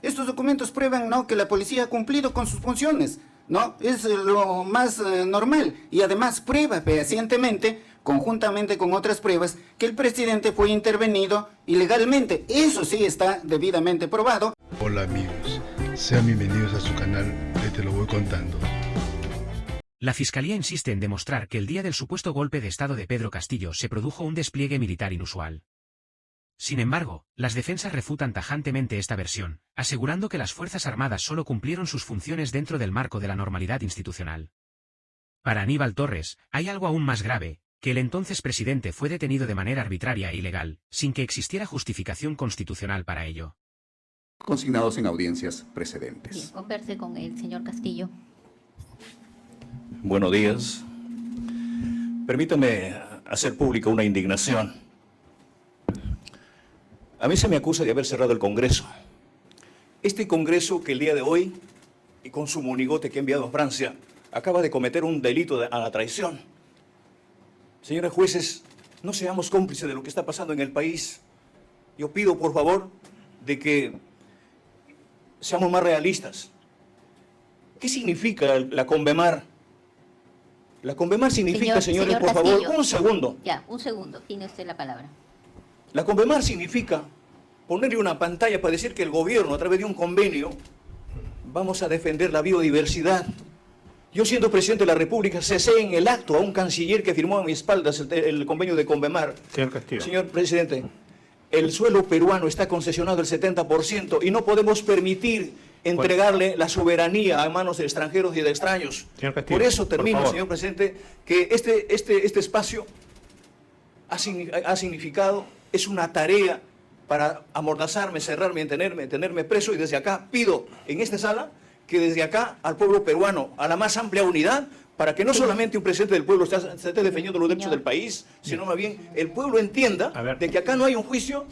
Estos documentos prueban, ¿no?, que la policía ha cumplido con sus funciones, ¿no? Es lo más normal, y además prueba fehacientemente, conjuntamente con otras pruebas, que el presidente fue intervenido ilegalmente. Eso sí está debidamente probado. Hola amigos, sean bienvenidos a su canal de Te lo voy contando. La Fiscalía insiste en demostrar que el día del supuesto golpe de Estado de Pedro Castillo se produjo un despliegue militar inusual. Sin embargo, las defensas refutan tajantemente esta versión, asegurando que las Fuerzas Armadas solo cumplieron sus funciones dentro del marco de la normalidad institucional. Para Aníbal Torres, hay algo aún más grave, que el entonces presidente fue detenido de manera arbitraria e ilegal, sin que existiera justificación constitucional para ello. Consignados en audiencias precedentes. Bien, converse con el señor Castillo. Buenos días. Permítame hacer pública una indignación. A mí se me acusa de haber cerrado el Congreso. Este Congreso que el día de hoy, y con su monigote que ha enviado a Francia, acaba de cometer un delito a la traición. Señores jueces, no seamos cómplices de lo que está pasando en el país. Yo pido, por favor, de que seamos más realistas. ¿Qué significa la Convemar? La Convemar significa, señores, señor por Castillo, favor, un segundo. Ya, un segundo, tiene usted la palabra. La Convemar significa ponerle una pantalla para decir que el gobierno, a través de un convenio, vamos a defender la biodiversidad. Yo, siendo presidente de la República, cesé en el acto a un canciller que firmó a mis espaldas el convenio de Convemar. Señor Castillo. Señor presidente, el suelo peruano está concesionado el 70% y no podemos permitir entregarle la soberanía a manos de extranjeros y de extraños. Señor Castillo, por eso termino, por señor presidente, que este espacio ha significado, es una tarea para amordazarme, cerrarme, tenerme preso, y desde acá pido en esta sala que desde acá al pueblo peruano, a la más amplia unidad, para que no solamente un presidente del pueblo esté defendiendo los derechos del país, sino más bien el pueblo entienda de que acá no hay un juicio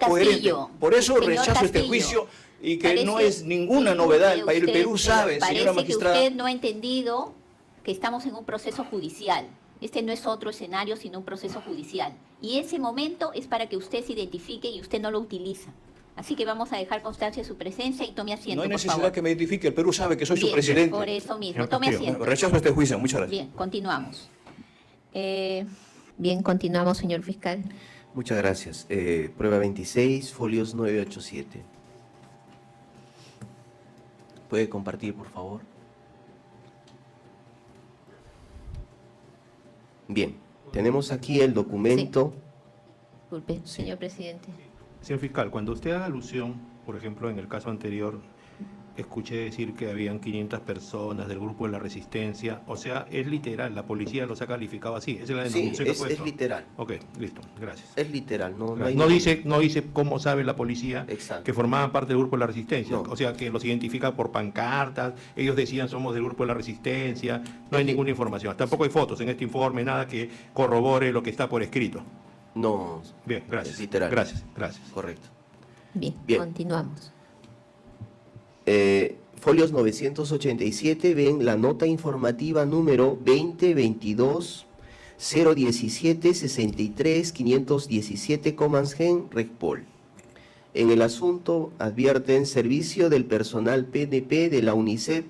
coherente. Por eso rechazo este juicio y que no es ninguna novedad. El Perú sabe, señora magistrada. Parece que usted no ha entendido que estamos en un proceso judicial. Este no es otro escenario, sino un proceso judicial. Y ese momento es para que usted se identifique y usted no lo utiliza. Así que vamos a dejar constancia de su presencia y tome asiento, No hay por necesidad favor. que me identifique, el Perú sabe que soy Bien, su presidente. Por eso mismo, tome asiento. Rechazo este juicio, muchas gracias. Bien, continuamos. Bien, continuamos, señor fiscal. Muchas gracias. Prueba 26, folios 987. ¿Puede compartir, por favor? Bien, tenemos aquí el documento. Disculpe, señor presidente. Señor fiscal, cuando usted haga alusión, por ejemplo, en el caso anterior, escuché decir que habían 500 personas del grupo de la Resistencia, o sea, es literal, la policía los ha calificado así. Esa es la denominación que ha puesto. Es literal. Ok, listo, gracias. Es literal, No dice cómo sabe la policía que formaban parte del grupo de la Resistencia, o sea, que los identifica por pancartas, ellos decían somos del grupo de la Resistencia, no hay ninguna información, tampoco hay fotos en este informe, nada que corrobore lo que está por escrito. No. Bien, gracias. Es literal. Gracias. Correcto. Bien, continuamos. Folios 987, ven la nota informativa número 2022 017 63 517 Comansgen Regpol. En el asunto advierten servicio del personal PNP de la UNICEF,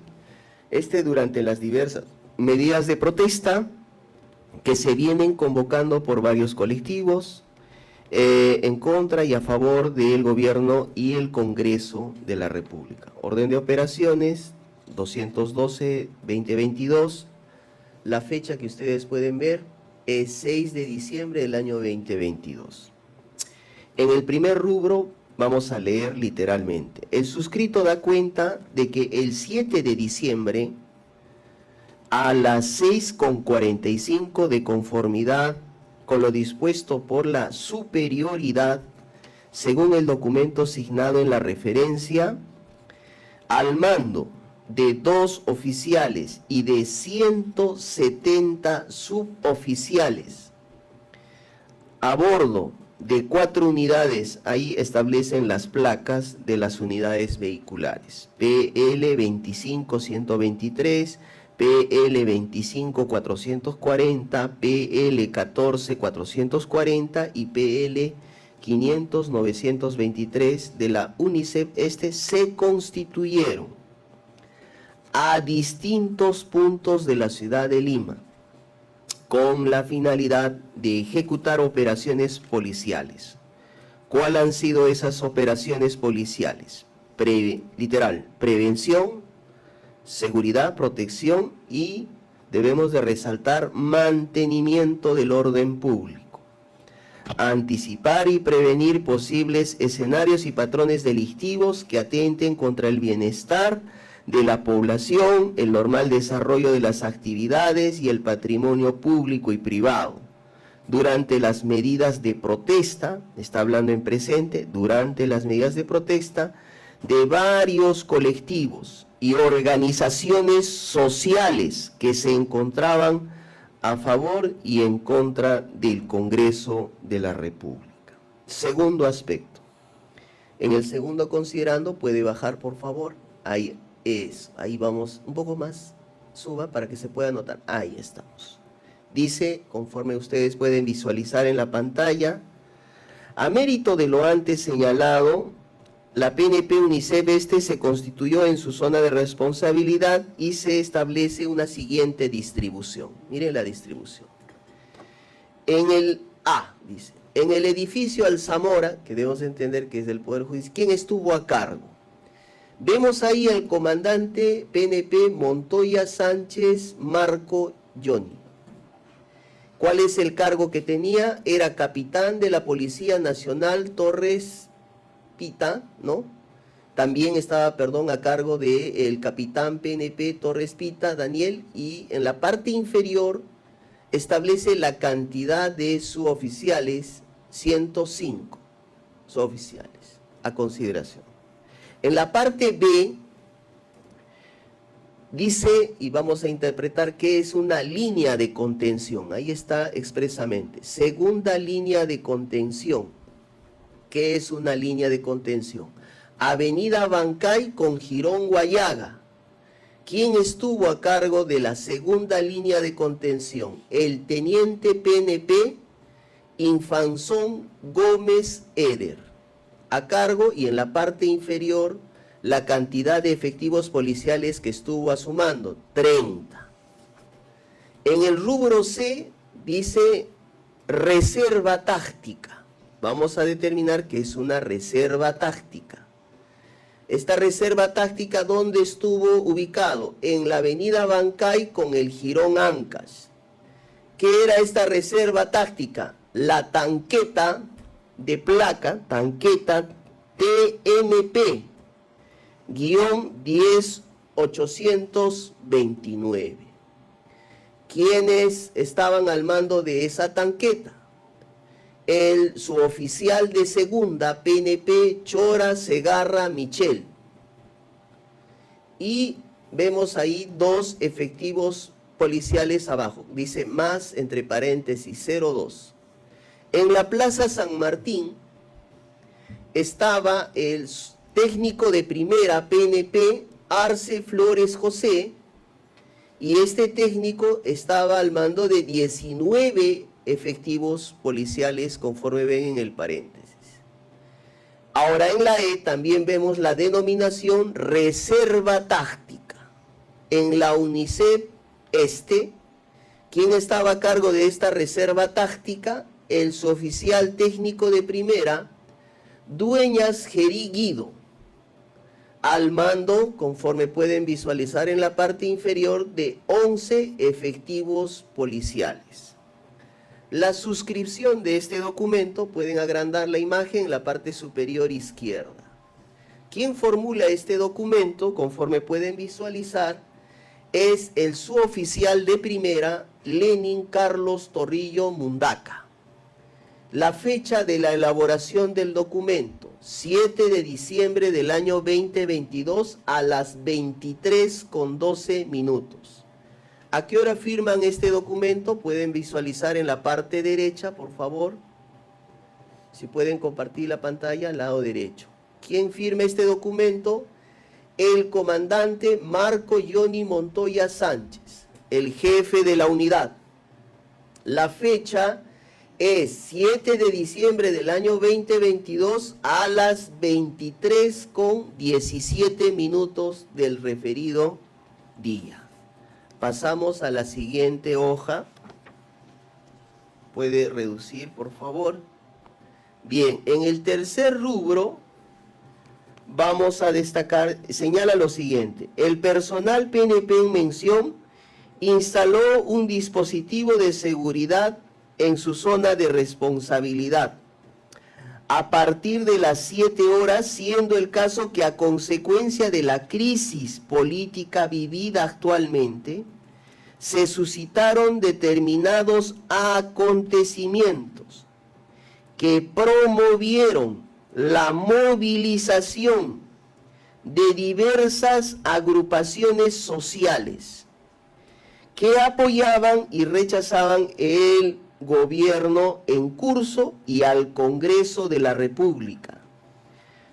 durante las diversas medidas de protesta que se vienen convocando por varios colectivos en contra y a favor del gobierno y el Congreso de la República. Orden de operaciones 212-2022. La fecha que ustedes pueden ver es 6 de diciembre del año 2022. En el primer rubro vamos a leer literalmente. El suscrito da cuenta de que el 7 de diciembre a las 6:45, de conformidad con lo dispuesto por la superioridad, según el documento signado en la referencia, al mando de 2 oficiales y de 170 suboficiales, a bordo de 4 unidades, ahí establecen las placas de las unidades vehiculares, PL 25123, PL 25440, PL 14440 y PL 500-923 de la UNICEF se constituyeron a distintos puntos de la ciudad de Lima con la finalidad de ejecutar operaciones policiales. ¿Cuáles han sido esas operaciones policiales? Literal, prevención, seguridad, protección y, debemos de resaltar, mantenimiento del orden público. Anticipar y prevenir posibles escenarios y patrones delictivos que atenten contra el bienestar de la población, el normal desarrollo de las actividades y el patrimonio público y privado. Durante las medidas de protesta, está hablando en presente, durante las medidas de protesta de varios colectivos y organizaciones sociales que se encontraban a favor y en contra del Congreso de la República. Segundo aspecto. En el segundo considerando, puede bajar por favor, ahí vamos, un poco más, suba para que se pueda notar, ahí estamos. Dice, conforme ustedes pueden visualizar en la pantalla, a mérito de lo antes señalado, la PNP UNICEF se constituyó en su zona de responsabilidad y se establece una siguiente distribución. Miren la distribución. En el A, dice, en el edificio Alzamora, que debemos entender que es del Poder Judicial, ¿quién estuvo a cargo? Vemos ahí al comandante PNP Montoya Sánchez Marco Johnny. ¿Cuál es el cargo que tenía? Era capitán de la Policía Nacional Torres Pita, ¿no? También estaba, a cargo del capitán PNP Torres Pita, Daniel, y en la parte inferior establece la cantidad de suboficiales, 105 suboficiales, a consideración. En la parte B, dice, y vamos a interpretar que es una línea de contención, ahí está expresamente, segunda línea de contención. ¿Qué es una línea de contención? Avenida Bancay con Jirón Guayaga. ¿Quién estuvo a cargo de la segunda línea de contención? El teniente PNP Infanzón Gómez Eder. A cargo, y en la parte inferior, la cantidad de efectivos policiales que estuvo asumando, 30. En el rubro C dice reserva táctica. Vamos a determinar que es una reserva táctica. Esta reserva táctica, ¿dónde estuvo ubicado? En la avenida Bancay con el Jirón Ancash. ¿Qué era esta reserva táctica? La tanqueta de placa, tanqueta TMP-10829. ¿Quiénes estaban al mando de esa tanqueta? El suboficial de segunda, PNP Chora Segarra Michel. Y vemos ahí dos efectivos policiales abajo. Dice más, entre paréntesis, 02. En la Plaza San Martín estaba el técnico de primera, PNP Arce Flores José. Y este técnico estaba al mando de 19 efectivos policiales, conforme ven en el paréntesis. Ahora en la E también vemos la denominación reserva táctica. En la UNICEF ¿quién estaba a cargo de esta reserva táctica? El suboficial técnico de primera, Dueñas Gerí Guido, al mando, conforme pueden visualizar en la parte inferior, de 11 efectivos policiales. La suscripción de este documento, pueden agrandar la imagen en la parte superior izquierda. Quien formula este documento, conforme pueden visualizar, es el suboficial de primera, Lenin Carlos Torrillo Mundaca. La fecha de la elaboración del documento, 7 de diciembre del año 2022 a las 23:12. ¿A qué hora firman este documento? Pueden visualizar en la parte derecha, por favor. Si pueden compartir la pantalla al lado derecho. ¿Quién firma este documento? El comandante Marco Johnny Montoya Sánchez, el jefe de la unidad. La fecha es 7 de diciembre del año 2022 a las 23:17 del referido día. Pasamos a la siguiente hoja. ¿Puede reducir, por favor? Bien, en el tercer rubro vamos a destacar, señala lo siguiente: el personal PNP en mención instaló un dispositivo de seguridad en su zona de responsabilidad a partir de las 7 horas, siendo el caso que a consecuencia de la crisis política vivida actualmente, se suscitaron determinados acontecimientos que promovieron la movilización de diversas agrupaciones sociales que apoyaban y rechazaban el gobierno en curso y al Congreso de la República,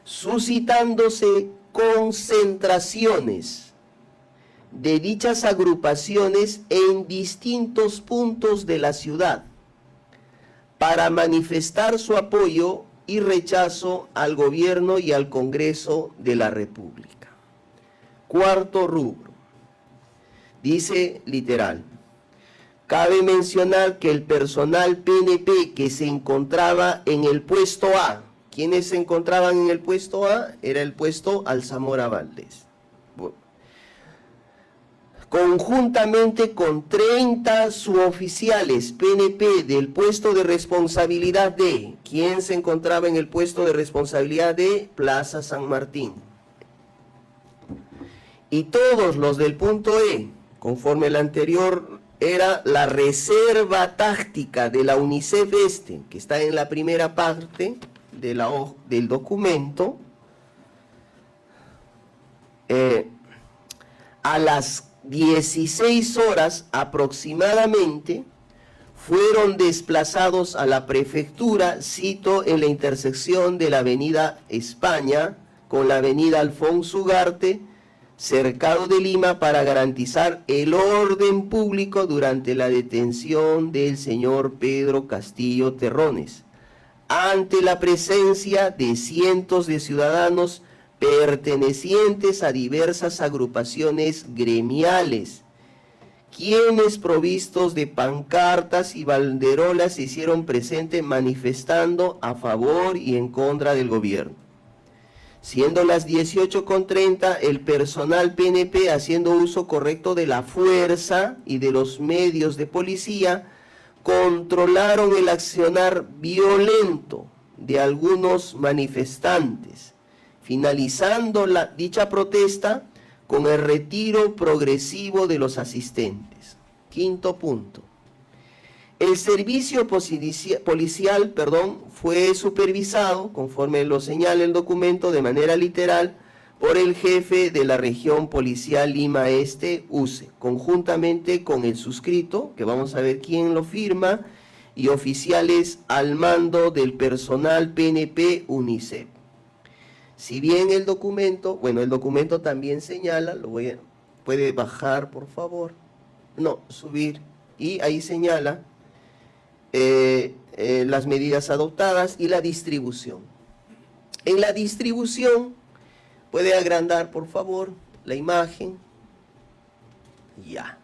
suscitándose concentraciones de dichas agrupaciones en distintos puntos de la ciudad para manifestar su apoyo y rechazo al gobierno y al Congreso de la República. Cuarto rubro. Dice literal: cabe mencionar que el personal PNP que se encontraba en el puesto A, ¿quiénes se encontraban en el puesto A? Era el puesto Alzamora Valdés. Bueno. Conjuntamente con 30 suboficiales PNP del puesto de responsabilidad D. ¿Quién se encontraba en el puesto de responsabilidad D? Plaza San Martín. Y todos los del punto E, conforme el anterior era la reserva táctica de la UNICEF que está en la primera parte de del documento, a las 16 horas aproximadamente fueron desplazados a la prefectura, cito, en la intersección de la avenida España con la avenida Alfonso Ugarte, cercado de Lima, para garantizar el orden público durante la detención del señor Pedro Castillo Terrones, ante la presencia de cientos de ciudadanos pertenecientes a diversas agrupaciones gremiales, quienes provistos de pancartas y banderolas se hicieron presentes manifestando a favor y en contra del gobierno. Siendo las 18:30, el personal PNP, haciendo uso correcto de la fuerza y de los medios de policía, controlaron el accionar violento de algunos manifestantes, finalizando dicha protesta con el retiro progresivo de los asistentes. Quinto punto. El servicio policial, fue supervisado, conforme lo señala el documento de manera literal, por el jefe de la región policial Lima Este, UCE, conjuntamente con el suscrito, que vamos a ver quién lo firma, y oficiales al mando del personal PNP UNICEF. Si bien el documento, el documento también señala, puede bajar por favor, no, subir, y ahí señala las medidas adoptadas y la distribución. En la distribución, puede agrandar por favor la imagen, ya.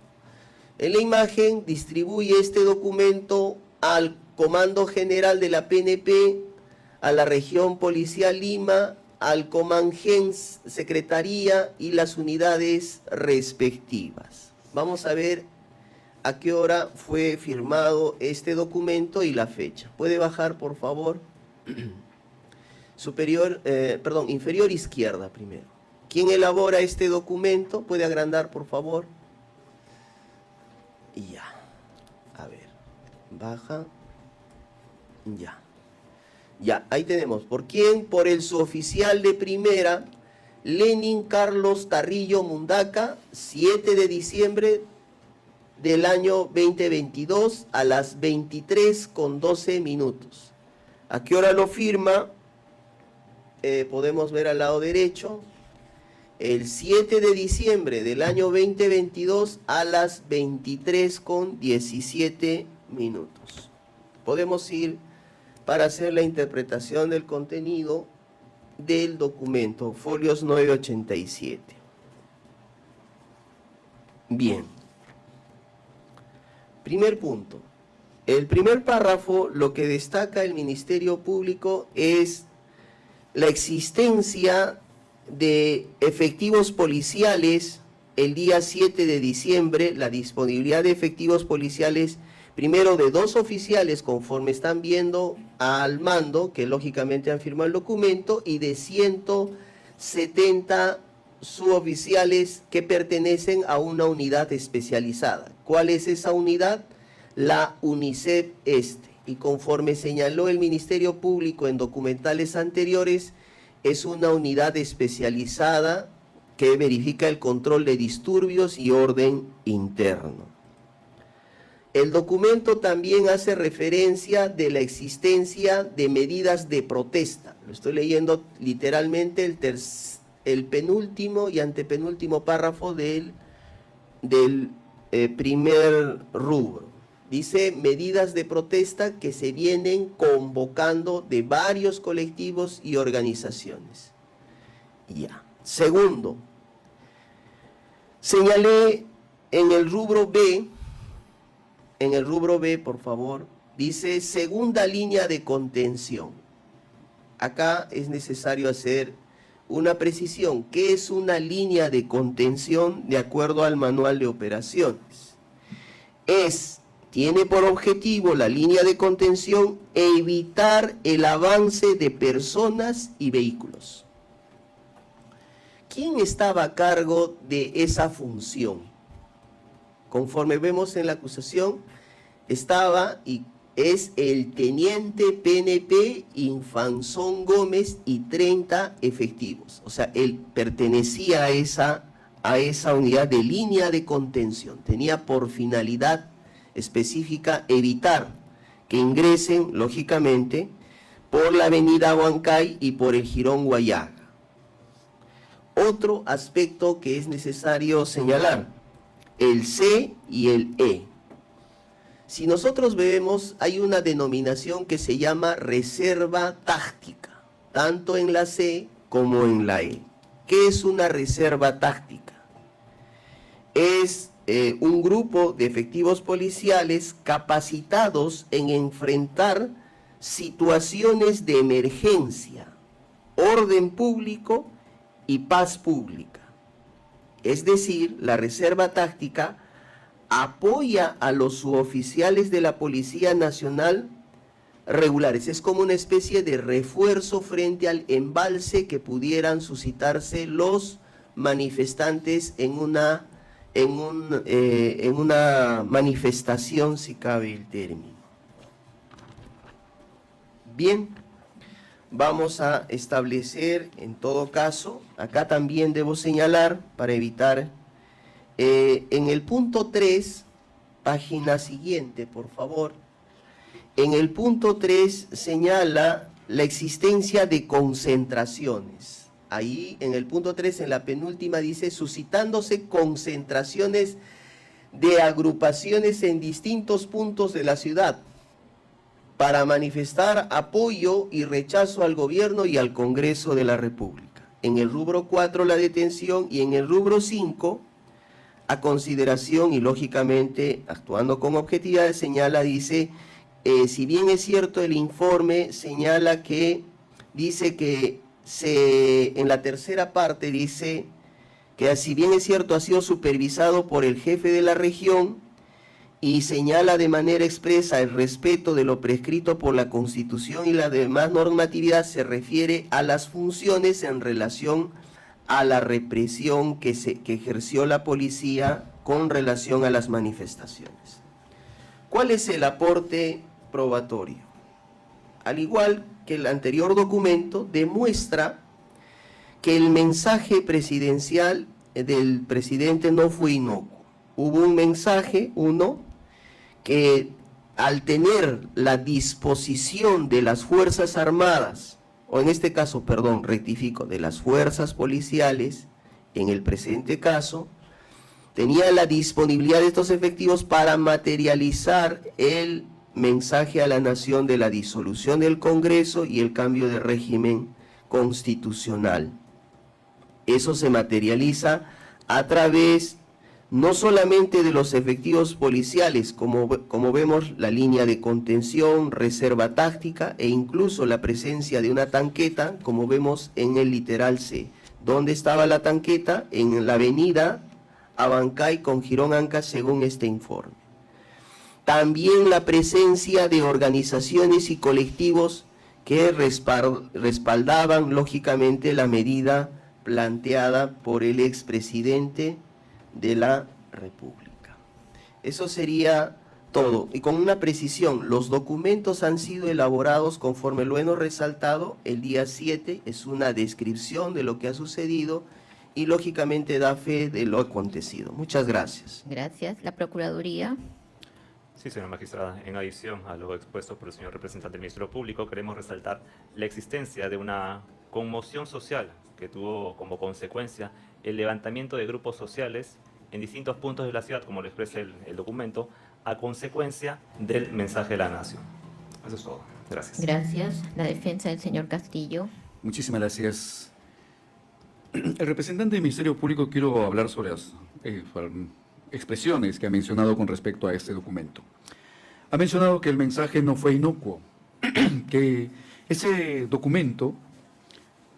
En la imagen distribuye este documento al Comando General de la PNP, a la Región Policial Lima, al Comangens Secretaría y las unidades respectivas. Vamos a ver a qué hora fue firmado este documento y la fecha. ¿Puede bajar, por favor? Inferior izquierda primero. ¿Quién elabora este documento? ¿Puede agrandar, por favor? Y ya. A ver. Baja. Ya. Ya, ahí tenemos. ¿Por quién? Por el suboficial de primera, Lenin Carlos Tarrillo Mundaca, 7 de diciembre del año 2022 a las 23:12. ¿A qué hora lo firma? Podemos ver al lado derecho. El 7 de diciembre del año 2022 a las 23:17. Podemos ir para hacer la interpretación del contenido del documento, folios 987. Bien. Primer punto. El primer párrafo, lo que destaca el Ministerio Público es la existencia de efectivos policiales el día 7 de diciembre, la disponibilidad de efectivos policiales, primero de 2 oficiales conforme están viendo al mando, que lógicamente han firmado el documento, y de 170 suboficiales que pertenecen a una unidad especializada. ¿Cuál es esa unidad? La UNICEP Este. Y conforme señaló el Ministerio Público en documentales anteriores, es una unidad especializada que verifica el control de disturbios y orden interno. El documento también hace referencia de la existencia de medidas de protesta. Lo estoy leyendo literalmente el penúltimo y antepenúltimo párrafo del primer rubro. Dice medidas de protesta que se vienen convocando de varios colectivos y organizaciones. Ya. Segundo, señalé en el rubro B, por favor, dice segunda línea de contención. Acá es necesario hacer una precisión. ¿Qué es una línea de contención de acuerdo al manual de operaciones? Tiene por objetivo la línea de contención evitar el avance de personas y vehículos. ¿Quién estaba a cargo de esa función? Conforme vemos en la acusación, estaba y es el teniente PNP Infanzón Gómez y 30 efectivos. O sea, él pertenecía a esa unidad de línea de contención. Tenía por finalidad específica evitar que ingresen, lógicamente, por la avenida Huancay y por el Jirón Guayaga. Otro aspecto que es necesario señalar, el C y el E. Si nosotros vemos, hay una denominación que se llama reserva táctica, tanto en la C como en la E. ¿Qué es una reserva táctica? Es un grupo de efectivos policiales capacitados en enfrentar situaciones de emergencia, orden público y paz pública. Es decir, la reserva táctica apoya a los suboficiales de la Policía Nacional regulares. Es como una especie de refuerzo frente al embalse que pudieran suscitarse los manifestantes en una manifestación, si cabe el término. Bien, vamos a establecer, en todo caso, acá también debo señalar, para evitar, en el punto 3, página siguiente, por favor, en el punto 3 señala la existencia de concentraciones. Ahí, en el punto 3, en la penúltima, dice, suscitándose concentraciones de agrupaciones en distintos puntos de la ciudad para manifestar apoyo y rechazo al gobierno y al Congreso de la República. En el rubro 4, la detención, y en el rubro 5, a consideración y, lógicamente, actuando con objetividad, señala, dice, si bien es cierto el informe, señala que, dice que en la tercera parte dice que si bien es cierto ha sido supervisado por el jefe de la región y señala de manera expresa el respeto de lo prescrito por la Constitución y la demás normatividad, se refiere a las funciones en relación a la represión que ejerció la policía con relación a las manifestaciones. ¿Cuál es el aporte probatorio? Al igual que el anterior documento, demuestra que el mensaje presidencial del presidente no fue inocuo. Hubo un mensaje, que al tener la disposición de las Fuerzas Armadas, o en este caso, perdón, rectifico, de las fuerzas policiales, en el presente caso, tenía la disponibilidad de estos efectivos para materializar el mensaje a la nación de la disolución del Congreso y el cambio de régimen constitucional. Eso se materializa a través no solamente de los efectivos policiales, como vemos la línea de contención, reserva táctica e incluso la presencia de una tanqueta, como vemos en el literal C. ¿Dónde estaba la tanqueta? En la avenida Abancay con Girón Anca, según este informe. También la presencia de organizaciones y colectivos que respaldaban lógicamente la medida planteada por el expresidente de la República. Eso sería todo. Y con una precisión, los documentos han sido elaborados conforme lo hemos resaltado el día 7, es una descripción de lo que ha sucedido y lógicamente da fe de lo acontecido. Muchas gracias. Gracias. La Procuraduría. Sí, señora magistrada, en adición a lo expuesto por el señor representante del Ministerio Público, queremos resaltar la existencia de una conmoción social que tuvo como consecuencia el levantamiento de grupos sociales en distintos puntos de la ciudad, como lo expresa el documento, a consecuencia del mensaje de la nación. Eso es todo. Gracias. Gracias. La defensa del señor Castillo. Muchísimas gracias. El representante del Ministerio Público, quiero hablar sobre las expresiones que ha mencionado con respecto a este documento. Ha mencionado que el mensaje no fue inocuo, que ese documento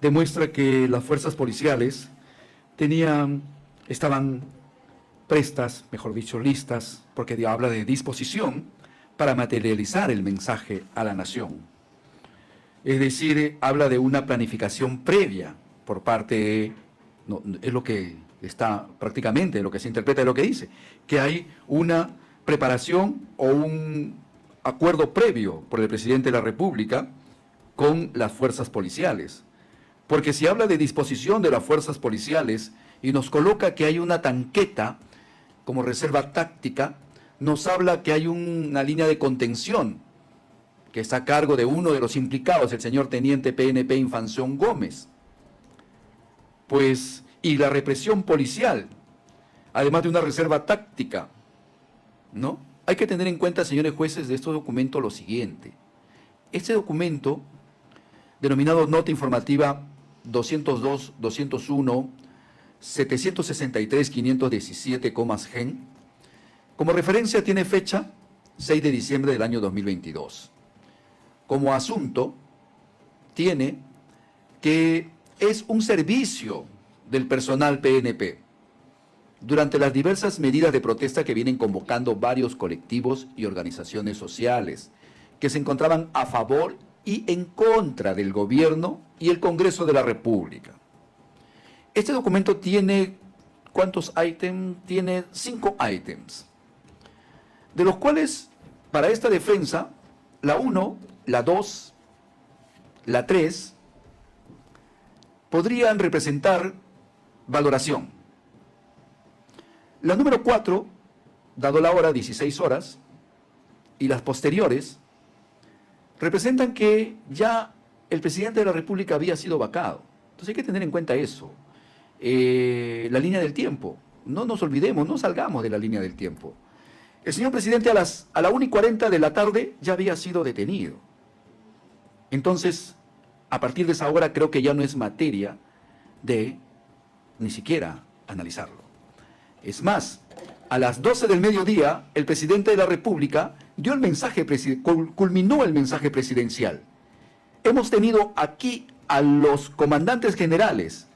demuestra que las fuerzas policiales estaban prestas, mejor dicho, listas, porque habla de disposición para materializar el mensaje a la nación. Es decir, habla de una planificación previa por parte, es lo que está prácticamente, lo que se interpreta de lo que dice, que hay una preparación o un acuerdo previo por el presidente de la República con las fuerzas policiales. Porque si habla de disposición de las fuerzas policiales y nos coloca que hay una tanqueta como reserva táctica, nos habla que hay una línea de contención que está a cargo de uno de los implicados, el señor teniente PNP Infanción Gómez. Pues, y la represión policial, además de una reserva táctica, ¿no? Hay que tener en cuenta, señores jueces, de estos documentos lo siguiente. Este documento, denominado Nota Informativa 202, 201, 763, 517, gen, como referencia tiene fecha 6 de diciembre del año 2022. Como asunto, tiene que es un servicio del personal PNP durante las diversas medidas de protesta que vienen convocando varios colectivos y organizaciones sociales que se encontraban a favor y en contra del gobierno y el Congreso de la República. Este documento tiene, ¿cuántos ítems? Tiene 5 ítems, de los cuales, para esta defensa, la 1, la 2, la 3, podrían representar valoración. La número 4, dado la hora, 16 horas, y las posteriores, representan que ya el presidente de la República había sido vacado. Entonces hay que tener en cuenta eso. La línea del tiempo. No nos olvidemos, no salgamos de la línea del tiempo. El señor presidente a la 1:40 de la tarde ya había sido detenido. Entonces, a partir de esa hora creo que ya no es materia de ni siquiera analizarlo. Es más, a las 12 del mediodía, el presidente de la República dio el mensaje, culminó el mensaje presidencial. Hemos tenido aquí a los comandantes generales,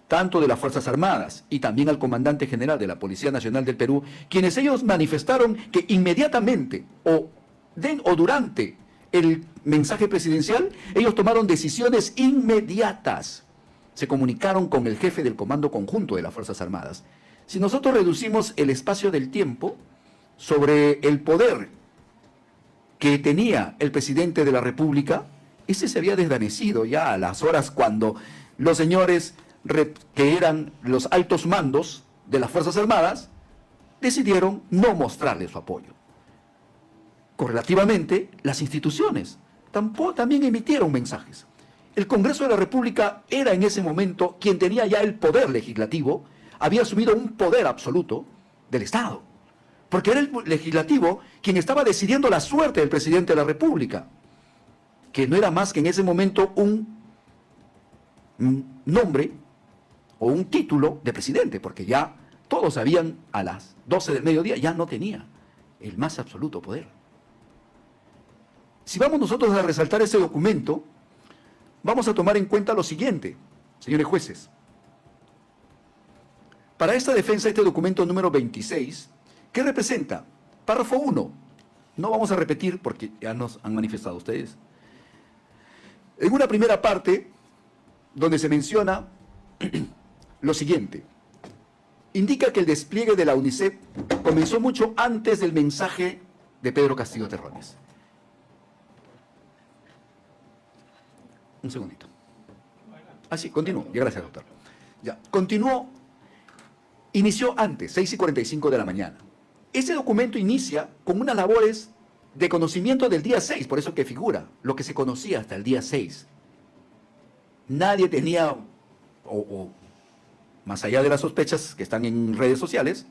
tanto de las Fuerzas Armadas y también al comandante general de la Policía Nacional del Perú, quienes ellos manifestaron que inmediatamente o durante el mensaje presidencial, ellos tomaron decisiones inmediatas. Se comunicaron con el jefe del Comando Conjunto de las Fuerzas Armadas. Si nosotros reducimos el espacio del tiempo sobre el poder que tenía el presidente de la República, ese se había desvanecido ya a las horas cuando los señores que eran los altos mandos de las Fuerzas Armadas decidieron no mostrarle su apoyo. Correlativamente, las instituciones también emitieron mensajes. El Congreso de la República era en ese momento quien tenía ya el poder legislativo, había asumido un poder absoluto del Estado. porque era el legislativo quien estaba decidiendo la suerte del presidente de la República, que no era más que en ese momento un nombre o un título de presidente, porque ya todos sabían a las 12 del mediodía, ya no tenía el más absoluto poder. Si vamos nosotros a resaltar ese documento, vamos a tomar en cuenta lo siguiente, señores jueces. Para esta defensa, este documento número 26, ¿qué representa? Párrafo 1. No vamos a repetir porque ya nos han manifestado ustedes. En una primera parte, donde se menciona lo siguiente. Indica que el despliegue de la UNICEF comenzó mucho antes del mensaje de Pedro Castillo Terrones. Un segundito. Sí, continúo. Ya, gracias, doctor. Ya, continuó. Inició antes, 6:45 de la mañana. Ese documento inicia con unas labores de conocimiento del día 6, por eso que figura, lo que se conocía hasta el día 6. Nadie tenía, más allá de las sospechas que están en redes sociales,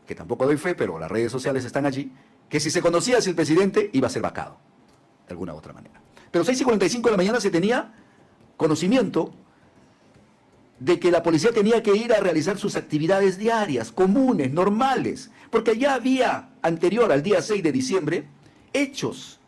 que tampoco doy fe, pero las redes sociales están allí, que si se conocía si el presidente iba a ser vacado, de alguna u otra manera. Pero 6:45 de la mañana se tenía conocimiento de que la policía tenía que ir a realizar sus actividades diarias, comunes, normales, porque ya había, anterior al día 6 de diciembre, hechos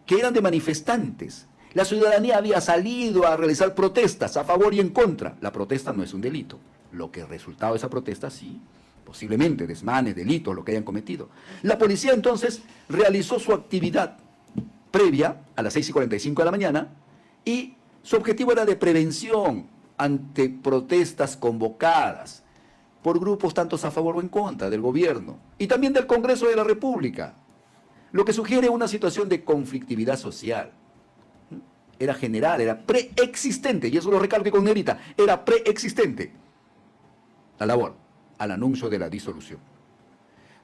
que eran de manifestantes. La ciudadanía había salido a realizar protestas a favor y en contra. La protesta no es un delito. Lo que resultado de esa protesta, sí, posiblemente desmanes, delitos, lo que hayan cometido. La policía entonces realizó su actividad previa a las 6:45 de la mañana y su objetivo era de prevención ante protestas convocadas por grupos tantos a favor o en contra del gobierno y también del Congreso de la República, lo que sugiere una situación de conflictividad social. Era general, era preexistente, y eso lo recalco con negrita, era preexistente la labor al anuncio de la disolución.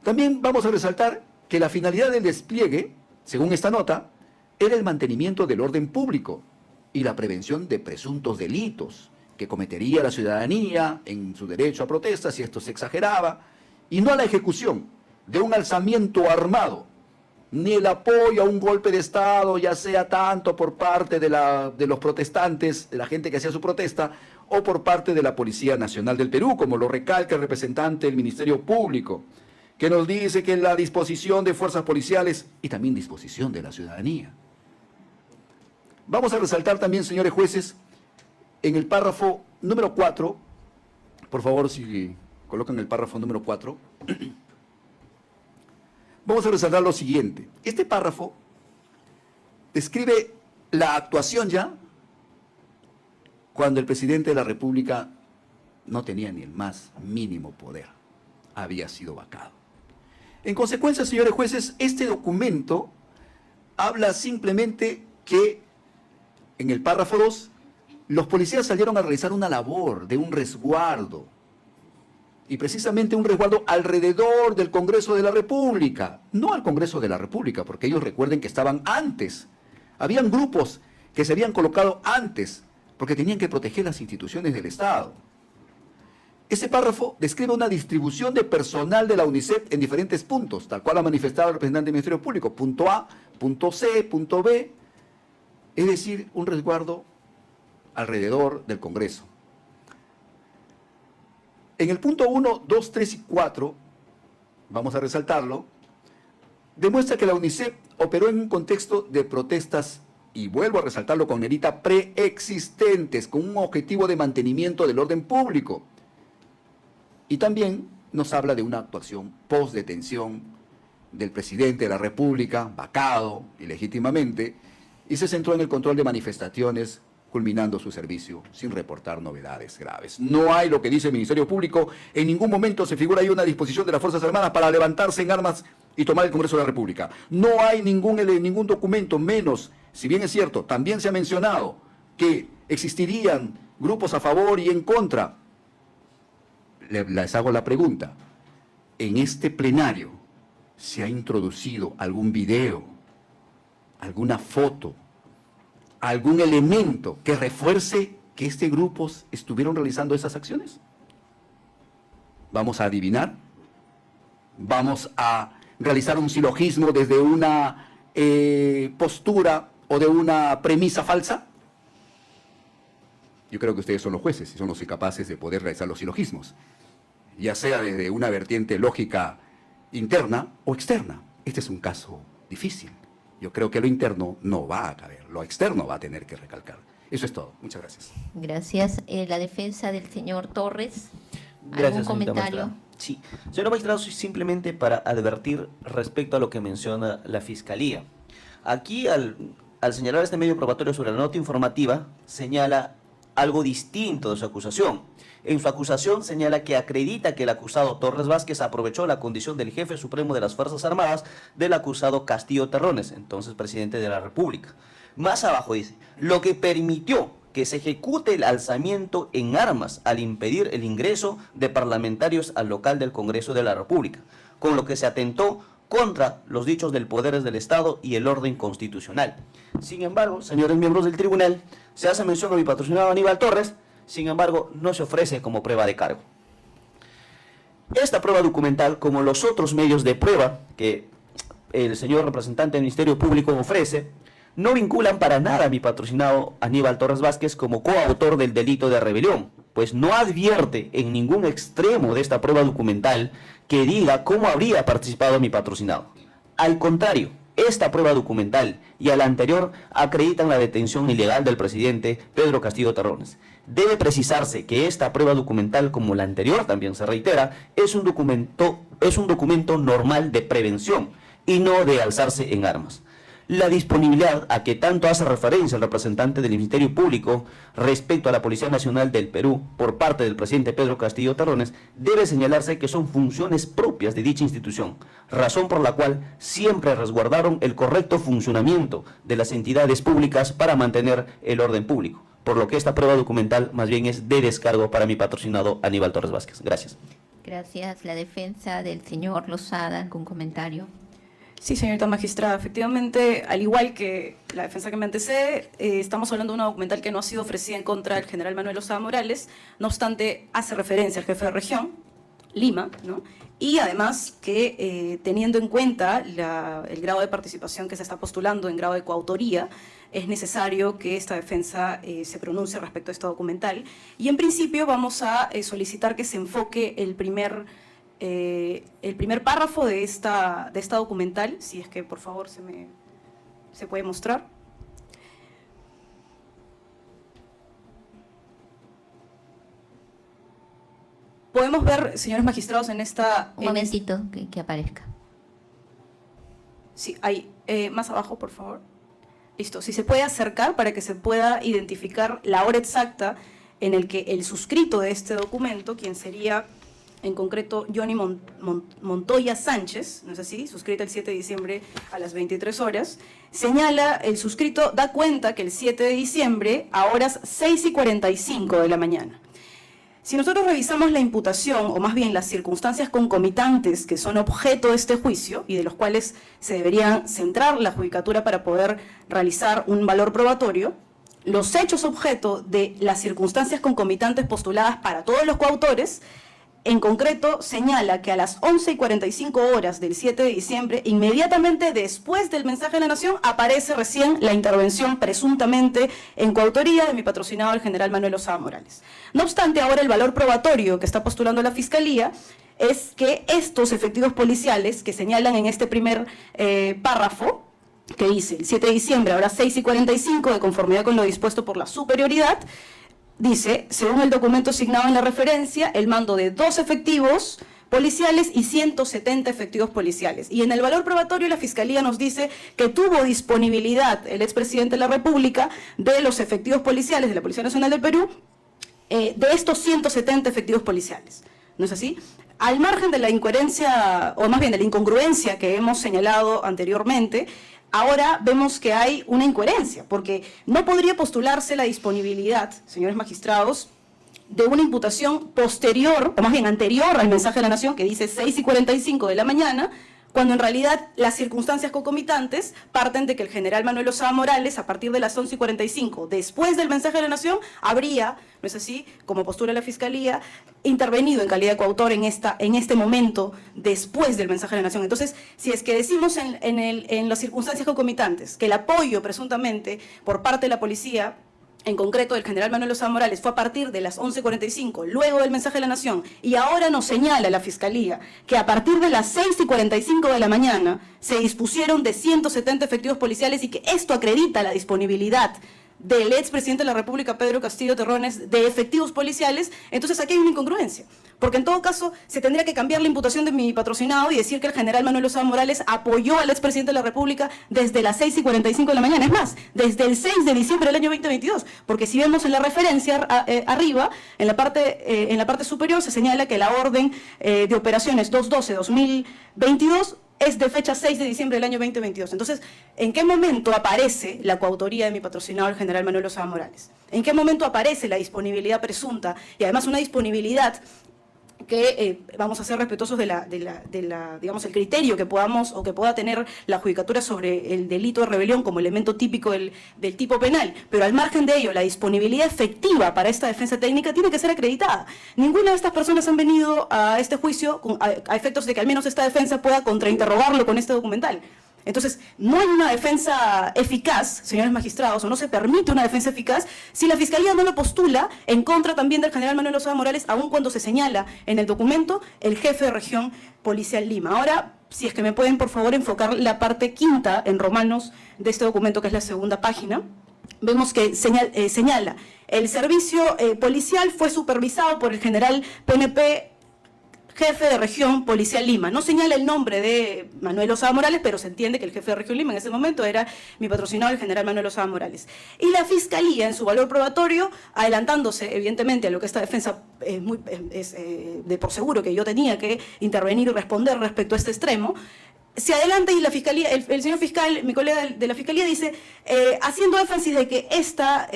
También vamos a resaltar que la finalidad del despliegue, según esta nota, era el mantenimiento del orden público y la prevención de presuntos delitos que cometería la ciudadanía en su derecho a protesta si esto se exageraba, y no a la ejecución de un alzamiento armado, ni el apoyo a un golpe de Estado, ya sea tanto por parte de los protestantes, de la gente que hacía su protesta, o por parte de la Policía Nacional del Perú, como lo recalca el representante del Ministerio Público, que nos dice que la disposición de fuerzas policiales y también disposición de la ciudadanía. Vamos a resaltar también, señores jueces, en el párrafo número 4, por favor, si colocan el párrafo número 4, vamos a resaltar lo siguiente. Este párrafo describe la actuación ya cuando el presidente de la República no tenía ni el más mínimo poder, había sido vacado. En consecuencia, señores jueces, este documento habla simplemente que en el párrafo 2, los policías salieron a realizar una labor de un resguardo, y precisamente un resguardo alrededor del Congreso de la República, no al Congreso de la República, porque ellos recuerden que estaban antes. Habían grupos que se habían colocado antes, porque tenían que proteger las instituciones del Estado. Ese párrafo describe una distribución de personal de la UNICEF en diferentes puntos, tal cual ha manifestado el representante del Ministerio Público, punto A, punto C, punto B, es decir, un resguardo alrededor del Congreso. En el punto 1, 2, 3 y 4, vamos a resaltarlo, demuestra que la UNICEF operó en un contexto de protestas, y vuelvo a resaltarlo con negrita, preexistentes, con un objetivo de mantenimiento del orden público. Y también nos habla de una actuación post-detención del presidente de la República, vacado ilegítimamente, y se centró en el control de manifestaciones, culminando su servicio sin reportar novedades graves. No hay, lo que dice el Ministerio Público, en ningún momento se figura ahí una disposición de las Fuerzas Armadas para levantarse en armas y tomar el Congreso de la República. No hay ningún documento, menos, si bien es cierto, también se ha mencionado que existirían grupos a favor y en contra. Les hago la pregunta, ¿en este plenario se ha introducido algún video, alguna foto, algún elemento que refuerce que estos grupos estuvieron realizando esas acciones? Vamos a adivinar. ¿Vamos a realizar un silogismo desde una postura o de una premisa falsa? Yo creo que ustedes son los jueces y son los incapaces de poder realizar los silogismos, ya sea desde una vertiente lógica interna o externa. Este es un caso difícil. Yo creo que lo interno no va a caber, lo externo va a tener que recalcar. Eso es todo. Muchas gracias. Gracias. La defensa del señor Torres. Gracias, ¿Algún señorita comentario? magistrada. Sí, señor magistrado, simplemente para advertir respecto a lo que menciona la Fiscalía. Aquí, al señalar este medio probatorio sobre la nota informativa, señala algo distinto de su acusación. En su acusación señala que acredita que el acusado Torres Vázquez aprovechó la condición del jefe supremo de las Fuerzas Armadas del acusado Castillo Terrones, entonces presidente de la República. Más abajo dice, lo que permitió que se ejecute el alzamiento en armas al impedir el ingreso de parlamentarios al local del Congreso de la República, con lo que se atentó contra los dichos del poderes del Estado y el orden constitucional. Sin embargo, señores miembros del tribunal, se hace mención a mi patrocinado Aníbal Torres, sin embargo, no se ofrece como prueba de cargo. Esta prueba documental, como los otros medios de prueba que el señor representante del Ministerio Público ofrece, no vinculan para nada a mi patrocinado Aníbal Torres Vázquez como coautor del delito de rebelión, pues no advierte en ningún extremo de esta prueba documental que diga cómo habría participado mi patrocinado. Al contrario, esta prueba documental y a la anterior acreditan la detención ilegal del presidente Pedro Castillo Terrones. Debe precisarse que esta prueba documental, como la anterior también se reitera, es un documento normal de prevención y no de alzarse en armas. La disponibilidad a que tanto hace referencia el representante del Ministerio Público respecto a la Policía Nacional del Perú por parte del presidente Pedro Castillo Terrones debe señalarse que son funciones propias de dicha institución, razón por la cual siempre resguardaron el correcto funcionamiento de las entidades públicas para mantener el orden público, por lo que esta prueba documental más bien es de descargo para mi patrocinado Aníbal Torres Vázquez. Gracias. Gracias. La defensa del señor Lozada, ¿algún comentario? Sí, señorita magistrada, efectivamente, al igual que la defensa que me antecede, estamos hablando de una documental que no ha sido ofrecida en contra del general Manuel Lozada Morales, no obstante, hace referencia al jefe de región, Lima, ¿no? Y además que teniendo en cuenta el grado de participación que se está postulando en grado de coautoría, es necesario que esta defensa se pronuncie respecto a esta documental. Y en principio vamos a solicitar que se enfoque el primer párrafo de esta documental, si es que por favor se puede mostrar. Podemos ver, señores magistrados, en esta... Un momentito que aparezca. Sí, ahí, más abajo, por favor. Listo, si se puede acercar para que se pueda identificar la hora exacta en el que el suscrito de este documento, quien sería en concreto Johnny Montoya Sánchez, ¿no es así?, suscrito el 7 de diciembre a las 23 horas, señala, el suscrito da cuenta que el 7 de diciembre a horas 6:45 de la mañana. Si nosotros revisamos la imputación, o más bien las circunstancias concomitantes que son objeto de este juicio y de los cuales se debería centrar la judicatura para poder realizar un valor probatorio, los hechos objeto de las circunstancias concomitantes postuladas para todos los coautores, en concreto señala que a las 11:45 horas del 7 de diciembre, inmediatamente después del mensaje de la Nación, aparece recién la intervención presuntamente en coautoría de mi patrocinado, el general Manuel Lozada Morales. No obstante, ahora el valor probatorio que está postulando la Fiscalía es que estos efectivos policiales que señalan en este primer párrafo, que dice el 7 de diciembre, ahora 6:45, de conformidad con lo dispuesto por la superioridad, dice, según el documento asignado en la referencia, el mando de 2 efectivos policiales y 170 efectivos policiales. Y en el valor probatorio la Fiscalía nos dice que tuvo disponibilidad el expresidente de la República de los efectivos policiales de la Policía Nacional del Perú, de estos 170 efectivos policiales. ¿No es así? Al margen de la incoherencia, o más bien de la incongruencia que hemos señalado anteriormente, ahora vemos que hay una incoherencia, porque no podría postularse la disponibilidad, señores magistrados, de una imputación posterior, o más bien anterior al mensaje de la Nación, que dice 6:45 de la mañana, cuando en realidad las circunstancias concomitantes parten de que el general Manuel Lozada Morales, a partir de las 11:45, después del mensaje de la Nación, habría, ¿no es así?, como postula la Fiscalía, intervenido en calidad de coautor en este momento después del mensaje de la Nación. Entonces, si es que decimos en las circunstancias concomitantes que el apoyo presuntamente por parte de la policía, en concreto del general Manuel Lozada Morales, fue a partir de las 11:45, luego del mensaje de la Nación, y ahora nos señala la Fiscalía que a partir de las 6:45 de la mañana se dispusieron de 170 efectivos policiales y que esto acredita la disponibilidad del expresidente de la República, Pedro Castillo Terrones, de efectivos policiales, entonces aquí hay una incongruencia. Porque en todo caso se tendría que cambiar la imputación de mi patrocinado y decir que el general Manuel Lozada Morales apoyó al expresidente de la República desde las 6:45 de la mañana. Es más, desde el 6 de diciembre del año 2022. Porque si vemos en la referencia arriba, en la parte superior se señala que la orden de operaciones 212-2022 es de fecha 6 de diciembre del año 2022. Entonces, ¿en qué momento aparece la coautoría de mi patrocinado, el general Manuel Lozada Morales? ¿En qué momento aparece la disponibilidad presunta y además una disponibilidad que vamos a ser respetuosos digamos, el criterio que podamos o que pueda tener la judicatura sobre el delito de rebelión como elemento típico del tipo penal? Pero al margen de ello, la disponibilidad efectiva para esta defensa técnica tiene que ser acreditada. Ninguna de estas personas han venido a este juicio a efectos de que al menos esta defensa pueda contrainterrogarlo con este documental. Entonces, no hay una defensa eficaz, señores magistrados, o no se permite una defensa eficaz si la Fiscalía no lo postula en contra también del general Manuel Lozada Morales, aun cuando se señala en el documento el jefe de región policial Lima. Ahora, si es que me pueden, por favor, enfocar la parte quinta en romanos de este documento, que es la segunda página, vemos que señala, el servicio policial fue supervisado por el general PNP, jefe de región policial Lima. No señala el nombre de Manuel Lozada Morales, pero se entiende que el jefe de región Lima en ese momento era mi patrocinado, el general Manuel Lozada Morales. Y la Fiscalía, en su valor probatorio, adelantándose evidentemente a lo que esta defensa es de por seguro que yo tenía que intervenir y responder respecto a este extremo, se adelanta y la Fiscalía, el señor fiscal, mi colega de la Fiscalía, dice, haciendo énfasis de que esta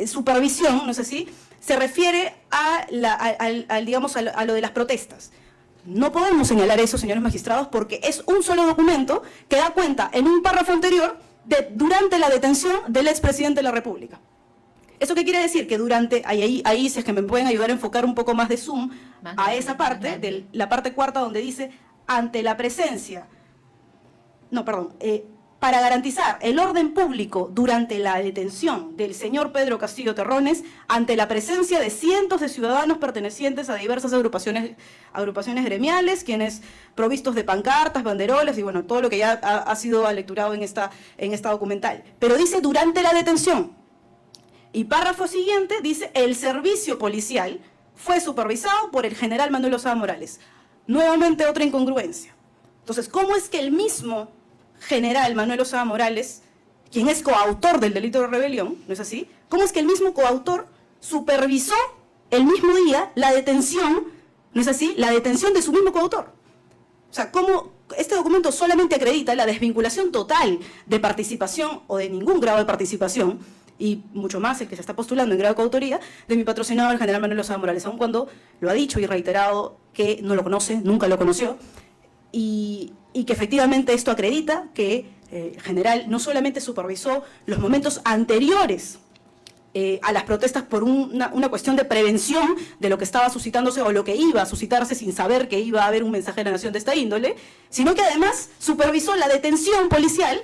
supervisión, no sé si, se refiere a lo de las protestas. No podemos señalar eso, señores magistrados, porque es un solo documento que da cuenta en un párrafo anterior durante la detención del expresidente de la República. ¿Eso qué quiere decir? Que durante, ahí si es que me pueden ayudar a enfocar un poco más de zoom a esa parte, de la parte cuarta donde dice, ante la presencia, para garantizar el orden público durante la detención del señor Pedro Castillo Terrones, ante la presencia de cientos de ciudadanos pertenecientes a diversas agrupaciones gremiales, quienes provistos de pancartas, banderolas y bueno, todo lo que ya ha sido lecturado en esta documental. Pero dice durante la detención. Y párrafo siguiente dice, el servicio policial fue supervisado por el general Manuel Lozada Morales. Nuevamente otra incongruencia. Entonces, ¿cómo es que el mismo general Manuel Lozada Morales, quien es coautor del delito de rebelión, ¿no es así? ¿Cómo es que el mismo coautor supervisó el mismo día la detención, ¿no es así?, la detención de su mismo coautor? O sea, ¿cómo este documento solamente acredita la desvinculación total de participación o de ningún grado de participación, y mucho más el que se está postulando en grado de coautoría, de mi patrocinado, el general Manuel Lozada Morales, aun cuando lo ha dicho y reiterado que no lo conoce, nunca lo conoció, y que efectivamente esto acredita que el general no solamente supervisó los momentos anteriores a las protestas por una cuestión de prevención de lo que estaba suscitándose o lo que iba a suscitarse sin saber que iba a haber un mensaje de la Nación de esta índole, sino que además supervisó la detención policial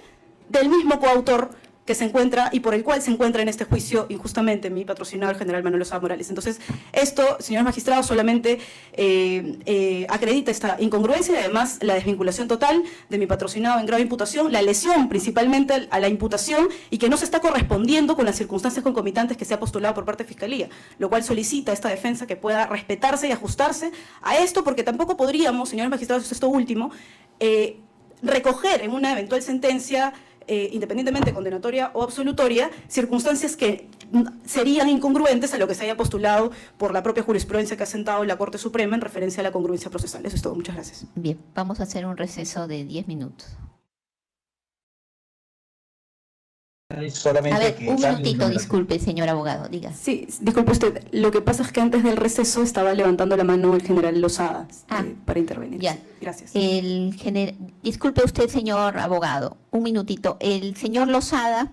del mismo coautor que se encuentra y por el cual se encuentra en este juicio injustamente mi patrocinado, el general Manuel Lozada Morales. Entonces, esto, señores magistrados, solamente acredita esta incongruencia y además la desvinculación total de mi patrocinado en grado de imputación, la lesión principalmente a la imputación y que no se está correspondiendo con las circunstancias concomitantes que se ha postulado por parte de Fiscalía, lo cual solicita esta defensa que pueda respetarse y ajustarse a esto, porque tampoco podríamos, señores magistrados, esto último, recoger en una eventual sentencia independientemente condenatoria o absolutoria, circunstancias que serían incongruentes a lo que se haya postulado por la propia jurisprudencia que ha sentado la Corte Suprema en referencia a la congruencia procesal. Eso es todo. Muchas gracias. Bien, vamos a hacer un receso de 10 minutos. A ver, un minutito, disculpe, señor abogado, diga. Sí, disculpe usted. Lo que pasa es que antes del receso estaba levantando la mano el general Lozada para intervenir. Ya. Gracias. Disculpe usted, señor abogado, un minutito. El señor Lozada.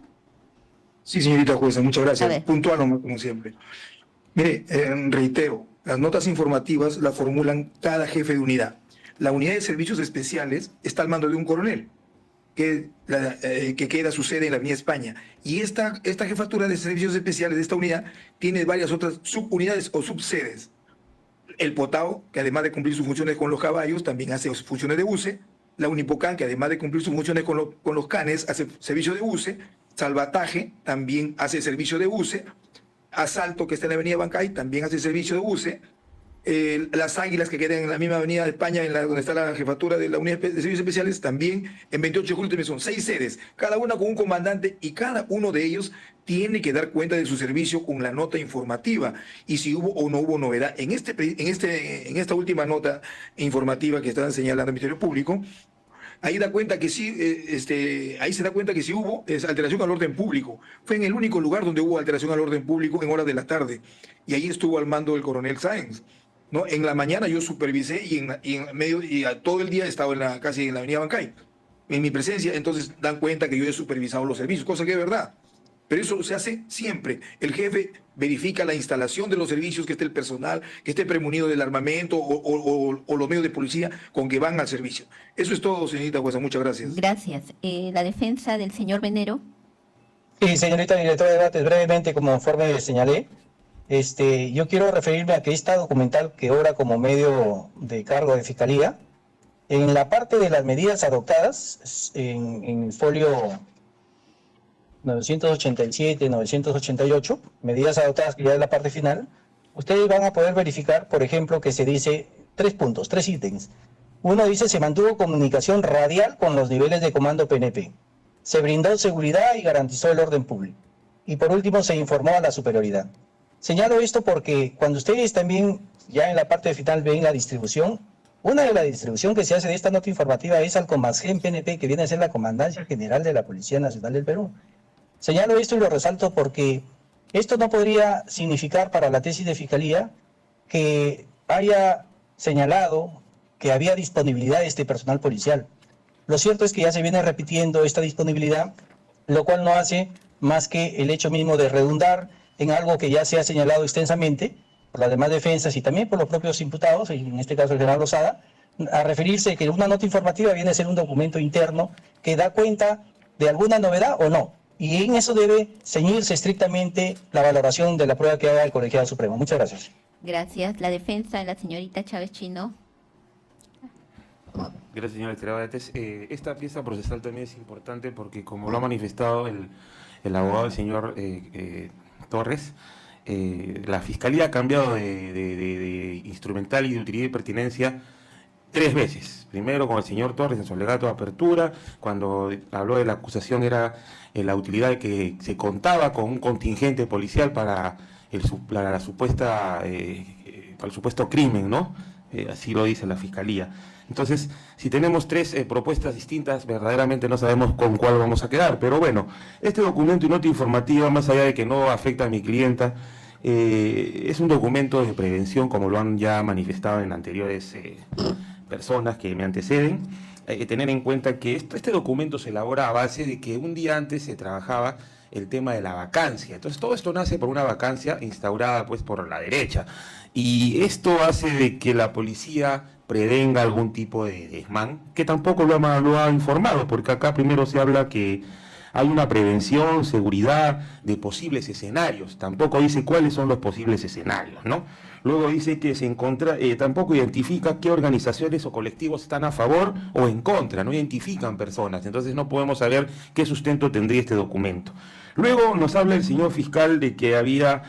Sí, señorita jueza, muchas gracias. Puntual como siempre. Mire, reitero, las notas informativas las formulan cada jefe de unidad. La unidad de servicios especiales está al mando de un coronel, que queda su sede en la Avenida España. Y esta jefatura de servicios especiales de esta unidad tiene varias otras subunidades o subsedes. El Potao, que además de cumplir sus funciones con los caballos, también hace funciones de UCE. La Unipocan, que además de cumplir sus funciones con los canes, hace servicio de UCE. Salvataje también hace servicio de UCE. Asalto, que está en la Avenida Bancay, también hace servicio de UCE. Las Águilas, que quedan en la misma Avenida de España, donde está la jefatura de la Unidad de Servicios Especiales, también en 28 de julio también son 6 sedes, cada una con un comandante, y cada uno de ellos tiene que dar cuenta de su servicio con la nota informativa y si hubo o no hubo novedad. En esta última nota informativa que están señalando el Ministerio Público, ahí da cuenta que sí, ahí se da cuenta que sí hubo alteración al orden público. Fue en el único lugar donde hubo alteración al orden público en horas de la tarde, y ahí estuvo al mando el coronel Sáenz. ¿No? En la mañana yo supervisé y todo el día estaba casi en la Avenida Bancay, en mi presencia. Entonces dan cuenta que yo he supervisado los servicios, cosa que es verdad. Pero eso se hace siempre. El jefe verifica la instalación de los servicios, que esté el personal, que esté premunido del armamento o los medios de policía con que van al servicio. Eso es todo, señorita jueza. Muchas gracias. Gracias. La defensa del señor Venero. Sí, señorita directora de debates, brevemente, como informe señalé, yo quiero referirme a que esta documental que obra como medio de cargo de Fiscalía, en la parte de las medidas adoptadas, en el folio 987, 988, medidas adoptadas, que ya es la parte final, ustedes van a poder verificar, por ejemplo, que se dice 3 puntos, 3 ítems. Uno dice: se mantuvo comunicación radial con los niveles de comando PNP. Se brindó seguridad y garantizó el orden público. Y por último, se informó a la superioridad. Señalo esto porque cuando ustedes también, ya en la parte final, ven la distribución, una de la distribución que se hace de esta nota informativa es al Comasgen PNP, que viene a ser la Comandancia General de la Policía Nacional del Perú. Señalo esto y lo resalto porque esto no podría significar para la tesis de Fiscalía que haya señalado que había disponibilidad de este personal policial. Lo cierto es que ya se viene repitiendo esta disponibilidad, lo cual no hace más que el hecho mismo de redundar en algo que ya se ha señalado extensamente por las demás defensas y también por los propios imputados, en este caso el general Lozada, a referirse que una nota informativa viene a ser un documento interno que da cuenta de alguna novedad o no. Y en eso debe ceñirse estrictamente la valoración de la prueba que haga el Colegiado Supremo. Muchas gracias. Gracias. La defensa de la señorita Chávez Chino. Gracias, señora directora. Esta pieza procesal también es importante porque, como lo ha manifestado el abogado, el señor Torres, la Fiscalía ha cambiado de instrumental y de utilidad y pertinencia 3 veces. Primero con el señor Torres en su alegato de apertura, cuando habló de la acusación era la utilidad de que se contaba con un contingente policial para el supuesto crimen, ¿no? Así lo dice la Fiscalía. Entonces, si tenemos 3 propuestas distintas, verdaderamente no sabemos con cuál vamos a quedar. Pero bueno, este documento y nota informativa, más allá de que no afecta a mi clienta, es un documento de prevención, como lo han ya manifestado en anteriores personas que me anteceden. Tener en cuenta que este documento se elabora a base de que un día antes se trabajaba el tema de la vacancia. Entonces todo esto nace por una vacancia instaurada pues por la derecha. Y esto hace de que la policía prevenga algún tipo de desmán, que tampoco lo ha informado, porque acá primero se habla que hay una prevención, seguridad de posibles escenarios, tampoco dice cuáles son los posibles escenarios, ¿no? Luego dice que tampoco identifica qué organizaciones o colectivos están a favor o en contra, no identifican personas, entonces no podemos saber qué sustento tendría este documento. Luego nos habla el señor fiscal de que había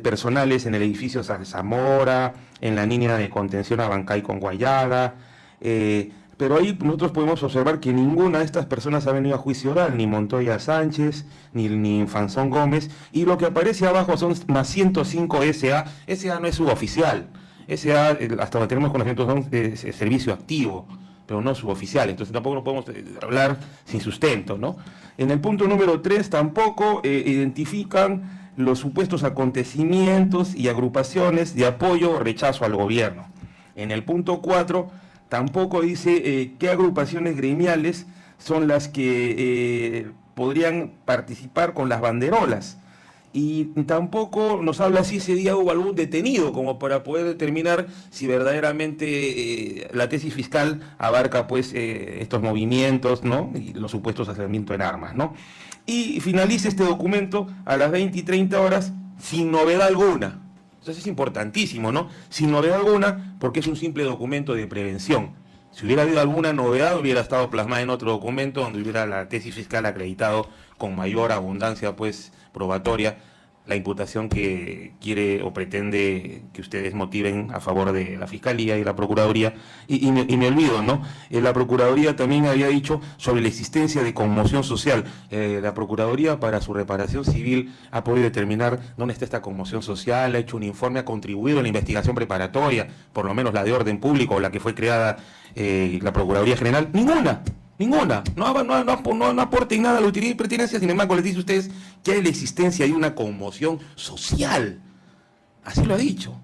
personales en el edificio Zamora, en la línea de contención a Bancay con Guayaga, pero ahí nosotros podemos observar que ninguna de estas personas ha venido a juicio oral, ni Montoya Sánchez, ni Fanzón Gómez, y lo que aparece abajo son más 105 SA. SA no es suboficial, SA, hasta donde tenemos conocimiento, son servicio activo, pero no suboficial, entonces tampoco no podemos hablar sin sustento, ¿no? En el punto número 3 tampoco identifican los supuestos acontecimientos y agrupaciones de apoyo o rechazo al gobierno. En el punto 4 tampoco dice qué agrupaciones gremiales son las que podrían participar con las banderolas. y tampoco nos habla si ese día hubo algún detenido como para poder determinar si verdaderamente la tesis fiscal abarca pues estos movimientos, ¿no? Y los supuestos alzamientos en armas, ¿no? Y finaliza este documento a las 20:30 sin novedad alguna. Entonces es importantísimo, ¿no? Sin novedad alguna, porque es un simple documento de prevención. Si hubiera habido alguna novedad, hubiera estado plasmada en otro documento donde hubiera la tesis fiscal acreditado con mayor abundancia pues probatoria la imputación que quiere o pretende que ustedes motiven a favor de la Fiscalía y la Procuraduría. Y me olvido, ¿no? La Procuraduría también había dicho sobre la existencia de conmoción social. La Procuraduría para su reparación civil ha podido determinar dónde está esta conmoción social, ha hecho un informe, ha contribuido a la investigación preparatoria, por lo menos la de orden público o la que fue creada la Procuraduría General. Ninguna. No aporten nada a la utilidad y pertinencia, sin embargo les dice a ustedes que hay la existencia de una conmoción social. Así lo ha dicho.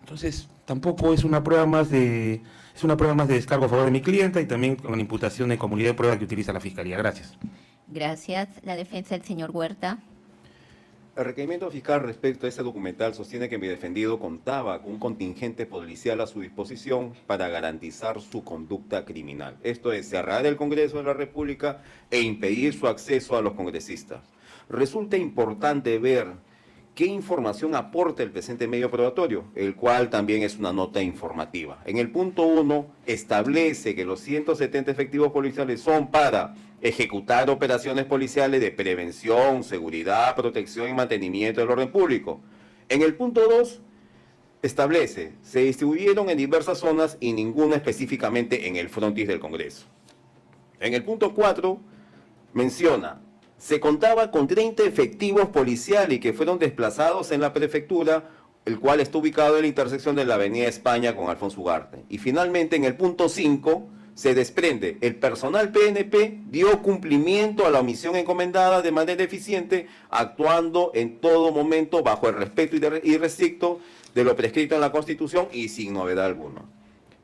Entonces, tampoco es una prueba más de descargo a favor de mi clienta y también con la imputación de comunidad de prueba que utiliza la Fiscalía. Gracias. Gracias. La defensa del señor Huerta. El requerimiento fiscal respecto a este documental sostiene que mi defendido contaba con un contingente policial a su disposición para garantizar su conducta criminal. Esto es, cerrar el Congreso de la República e impedir su acceso a los congresistas. Resulta importante ver qué información aporta el presente medio probatorio, el cual también es una nota informativa. En el punto 1 establece que los 170 efectivos policiales son para ejecutar operaciones policiales de prevención, seguridad, protección y mantenimiento del orden público. En el punto 2 establece, se distribuyeron en diversas zonas y ninguna específicamente en el frontis del Congreso. En el punto 4 menciona, se contaba con 30 efectivos policiales que fueron desplazados en la prefectura, el cual está ubicado en la intersección de la Avenida España con Alfonso Ugarte. Y finalmente en el punto 5 se desprende, el personal PNP dio cumplimiento a la misión encomendada de manera eficiente, actuando en todo momento bajo el respeto irrestricto de lo prescrito en la Constitución y sin novedad alguna.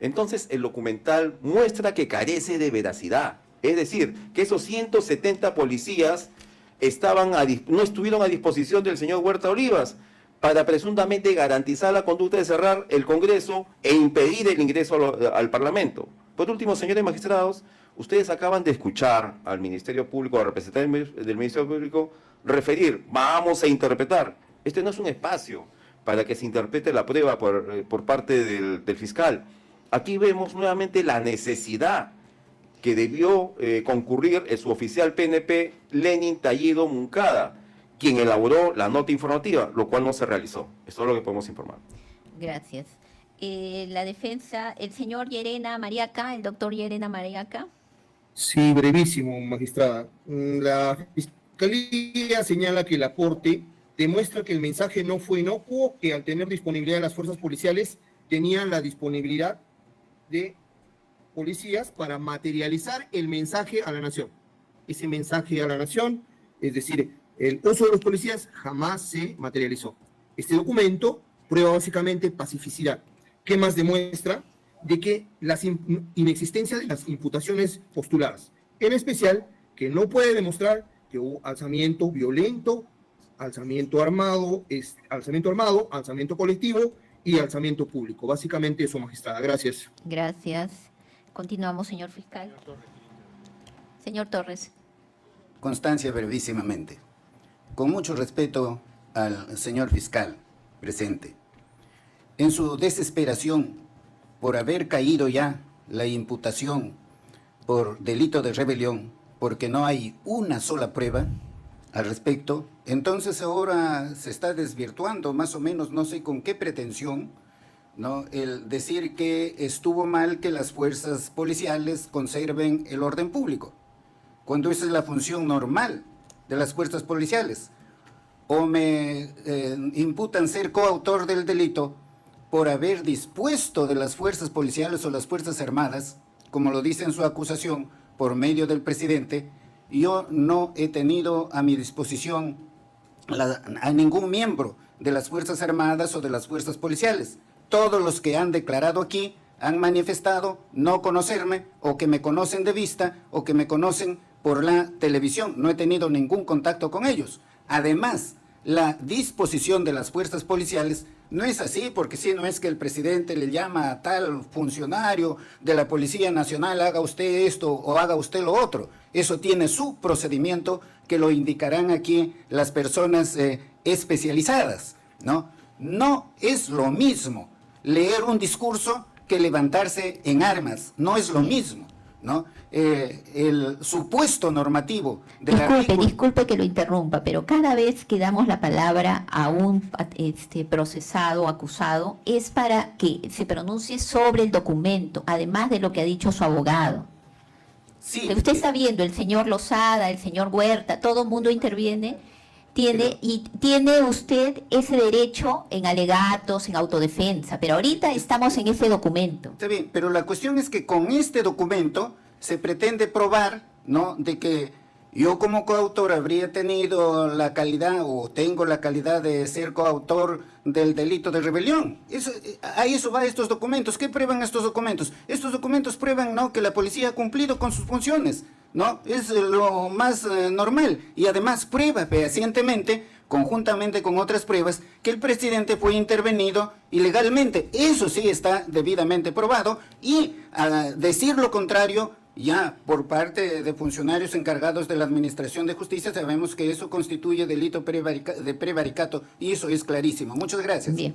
Entonces, el documental muestra que carece de veracidad, es decir, que esos 170 policías no estuvieron a disposición del señor Huerta Olivas para presuntamente garantizar la conducta de cerrar el Congreso e impedir el ingreso al Parlamento. Por último, señores magistrados, ustedes acaban de escuchar al Ministerio Público, al representante del Ministerio Público, referir, vamos a interpretar. Este no es un espacio para que se interprete la prueba por parte del fiscal. Aquí vemos nuevamente la necesidad que debió concurrir el suboficial PNP Lenin Tallido Moncada, quien elaboró la nota informativa, lo cual no se realizó. Eso es lo que podemos informar. Gracias. La defensa, el señor Llerena Mariaca, el doctor Llerena Mariaca. Sí, brevísimo, magistrada. La Fiscalía señala que el aporte demuestra que el mensaje no fue inocuo, que al tener disponibilidad de las fuerzas policiales, tenían la disponibilidad de policías para materializar el mensaje a la nación. Ese mensaje a la nación, es decir, el uso de los policías jamás se materializó. Este documento prueba básicamente pacificidad. ¿Qué más demuestra? De que la inexistencia de las imputaciones postuladas, en especial que no puede demostrar que hubo alzamiento violento, alzamiento armado, alzamiento colectivo y alzamiento público. Básicamente eso, magistrada. Gracias. Gracias. Continuamos, señor fiscal. Señor Torres. Constancia, brevísimamente. Con mucho respeto al señor fiscal presente. En su desesperación por haber caído ya la imputación por delito de rebelión, porque no hay una sola prueba al respecto, entonces ahora se está desvirtuando más o menos, no sé con qué pretensión, ¿no?, el decir que estuvo mal que las fuerzas policiales conserven el orden público, cuando esa es la función normal de las fuerzas policiales. O me imputan ser coautor del delito por haber dispuesto de las fuerzas policiales o las fuerzas armadas, como lo dice en su acusación, por medio del presidente. Yo no he tenido a mi disposición a ningún miembro de las fuerzas armadas o de las fuerzas policiales. Todos los que han declarado aquí han manifestado no conocerme, o que me conocen de vista, o que me conocen por la televisión. No he tenido ningún contacto con ellos. Además, la disposición de las fuerzas policiales no es así, porque si no es que el presidente le llama a tal funcionario de la Policía Nacional, haga usted esto o haga usted lo otro. Eso tiene su procedimiento que lo indicarán aquí las personas especializadas, ¿no? No es lo mismo leer un discurso que levantarse en armas, no es lo mismo, ¿no? El supuesto normativo del Disculpe que lo interrumpa, pero cada vez que damos la palabra a un procesado o acusado es para que se pronuncie sobre el documento, además de lo que ha dicho su abogado. Sí, usted está viendo, el señor Lozada, el señor Huerta, todo el mundo interviene, tiene usted ese derecho en alegatos, en autodefensa, pero ahorita estamos en ese documento. Está bien, pero la cuestión es que con este documento se pretende probar, ¿no?, de que yo como coautor habría tenido la calidad o tengo la calidad de ser coautor del delito de rebelión. A eso va estos documentos. ¿Qué prueban estos documentos? Estos documentos prueban, ¿no?, que la policía ha cumplido con sus funciones, ¿no? Es lo más normal. Y además prueba fehacientemente, conjuntamente con otras pruebas, que el presidente fue intervenido ilegalmente. Eso sí está debidamente probado, y a decir lo contrario, ya por parte de funcionarios encargados de la Administración de Justicia, sabemos que eso constituye delito de prevaricato, y eso es clarísimo. Muchas gracias. Bien.